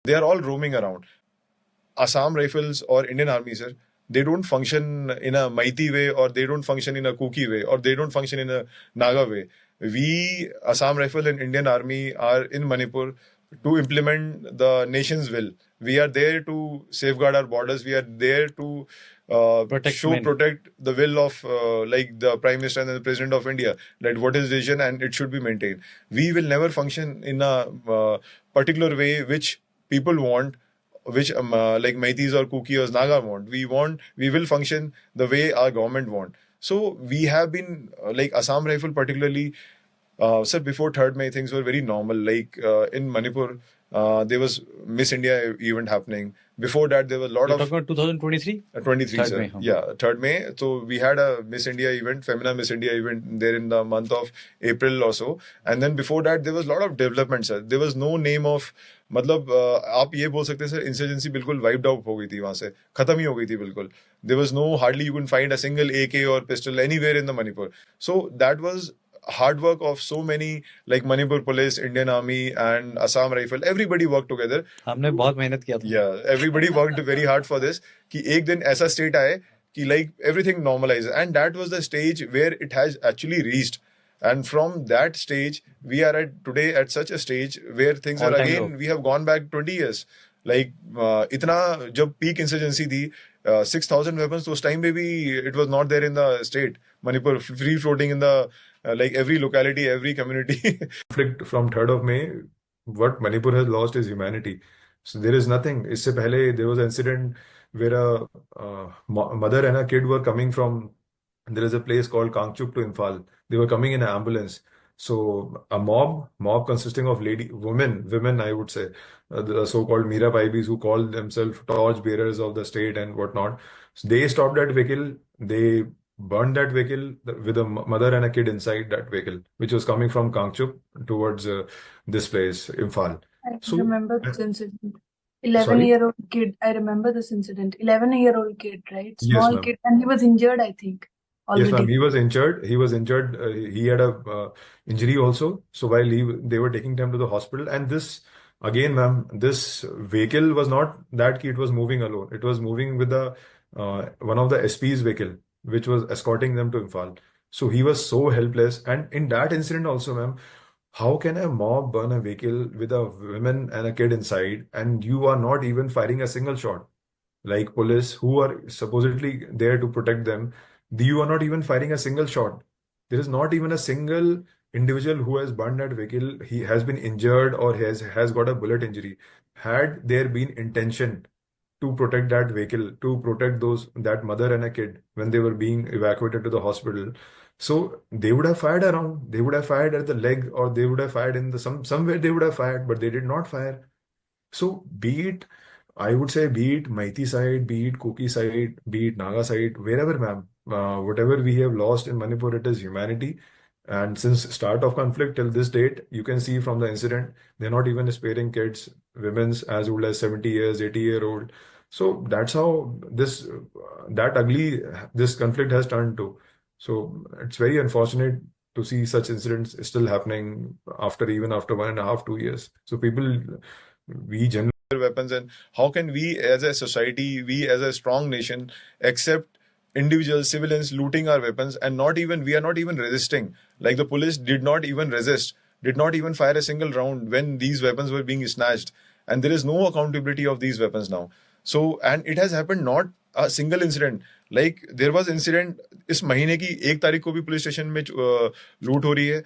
They are all roaming around. Assam Rifles or Indian Army, sir, they don't function in a Maiti way, or they don't function in a Kuki way, or they don't function in a Naga way. We, Assam Rifle and Indian Army, are in Manipur to implement the nation's will. We are there to safeguard our borders. We are there to protect the will of like the Prime Minister and the President of India, that what is vision and it should be maintained. We will never function in a particular way which people want, which like Maitis or Kuki or Naga want. We will function the way our government want. So we have been like Assam Rifle particularly. Sir, before 3rd May, things were very normal. Like in Manipur, there was Miss India event happening. Before that, there was a lot of... You're talking about 2023? 23, sir. May, yeah, 3rd May. So we had a Miss India event, Femina Miss India event there in the month of April or so. And then before that, there was a lot of development, sir. There was no name of... मतलब आप ये बोल सकते हैं sir, insurgency बिल्कुल wiped out हो गई थी वहां से, खत्म ही हो गई थी बिल्कुल. There was no, hardly you can find a single AK or pistol anywhere in the Manipur. So that was hard work of so many, like Manipur Police, Indian Army and Assam Rifle. Everybody worked together. हमने बहुत मेहनत किया था. Yeah, everybody worked very hard for this. कि एक दिन ऐसा state आए कि like everything normalizes, and that was the stage where it has actually reached. And from that stage, we are today at such a stage where things are again, we have gone back 20 years. Like, itna, jab peak insurgency thi, 6,000 weapons, those time maybe it was not there in the state. Manipur, free floating in the, like every locality, every community. Conflict from 3rd of May, what Manipur has lost is humanity. So there is nothing. Isse pehle, there was an incident where a mother and a kid were coming from, there is a place called Kangchup to Imphal. They were coming in an ambulance. So a mob consisting of women, I would say, the so-called Mira Paibis who call themselves torch bearers of the state and whatnot. So they stopped that vehicle. They burned that vehicle with a mother and a kid inside that vehicle, which was coming from Kangchup towards this place, Imphal. I remember this incident. 11-year-old kid. I remember this incident. 11-year-old kid, right? Small Yes, kid. And he was injured, I think. Already. Yes, ma'am. He was injured. He had a injury also. So while they were taking him to the hospital, and this again, ma'am, this vehicle was not that it was moving alone. It was moving with the one of the SP's vehicle, which was escorting them to Imphal. So he was so helpless. And in that incident also, ma'am, how can a mob burn a vehicle with a woman and a kid inside, and you are not even firing a single shot? Like police who are supposedly there to protect them, you are not even firing a single shot. There is not even a single individual who has burned that vehicle. He has been injured or has got a bullet injury. Had there been intention to protect that vehicle, to protect that mother and a kid when they were being evacuated to the hospital, so they would have fired around. They would have fired at the leg, or they would have fired in the somewhere they would have fired, but they did not fire. So I would say, be it Maiti side, be it Kuki side, be it Naga side, wherever, ma'am, whatever we have lost in Manipur, it is humanity. And since start of conflict till this date, you can see from the incident, they're not even sparing kids, women's as old as 70 years, 80-year-old. So that's how this conflict has turned to. So it's very unfortunate to see such incidents still happening even after 1.5, 2 years. So we generally weapons, and how can we as a society, we as a strong nation, accept individuals, civilians looting our weapons, and we are not even resisting. Like the police did not even resist, did not even fire a single round when these weapons were being snatched, and there is no accountability of these weapons now. So, and it has happened not a single incident. Like there was incident इस महीने की 1 तारीख को भी police station में लूट हो रही है,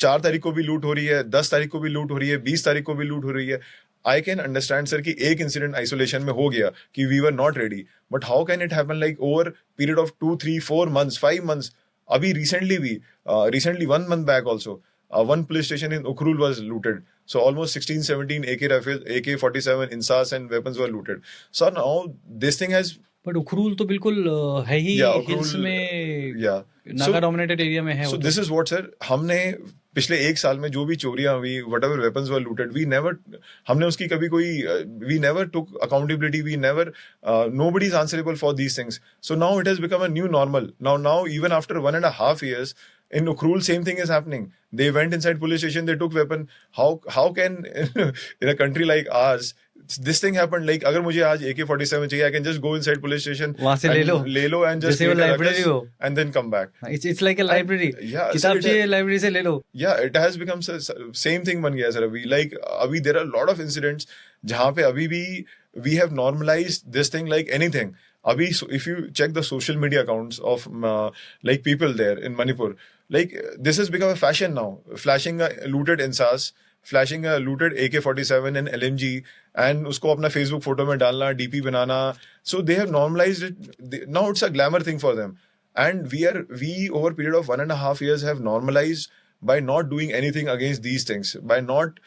4 तारीख को भी लूट हो रही है, 10 तारीख को भी लूट हो रही है, 20 तारीख को भी लूट हो रही है. I can understand, sir, कि एक incident isolation में हो गया कि we were not ready. But how can it happen like over period of 2, 3, 4 months, 5 months? अभी recently 1 month back also, one police station in Ukhrul was looted. So almost 16, 17 AK rifles, AK-47, INSAS and weapons were looted. So now this thing has... But Ukhrul तो बिल्कुल है ही hills में, Naga dominated area में है. So this is what, sir, हमने पिछले 1 साल में जो भी चोरियां हुई, whatever weapons were looted, हमने उसकी कभी we never took accountability, nobody is answerable for these things. So now it has become a new normal. Now even after 1.5 years, in Ukhrul, same thing is happening. They went inside police station, they took weapon. How can, in a country like ours, this thing happened. Like अगर मुझे आज AK-47 चाहिए, I can just go inside police station वहाँ से ले लो and just जैसे वो create a library ruckus हो, and then come back. it's like a library. Yeah, किताब sir, चाहिए लाइब्रेरी से ले लो. Yeah, it has become same thing बन गया सर अभी. Like अभी there are a lot of incidents जहाँ पे अभी भी we have normalized this thing like anything. Abhi, if you check the social media accounts of like people there in Manipur, like this has become a fashion now. Flashing a looted insas, flashing a looted AK-47 and LMG, and usko apna Facebook photo mein dalna, DP banana. So they have normalized it. Now it's a glamour thing for them. And we over a period of 1.5 years have normalized by not doing anything against these things, by not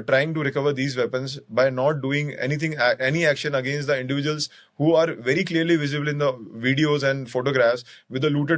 trying to recover these weapons, by not doing anything, any action against the individuals who are very clearly visible in the videos and photographs with the looted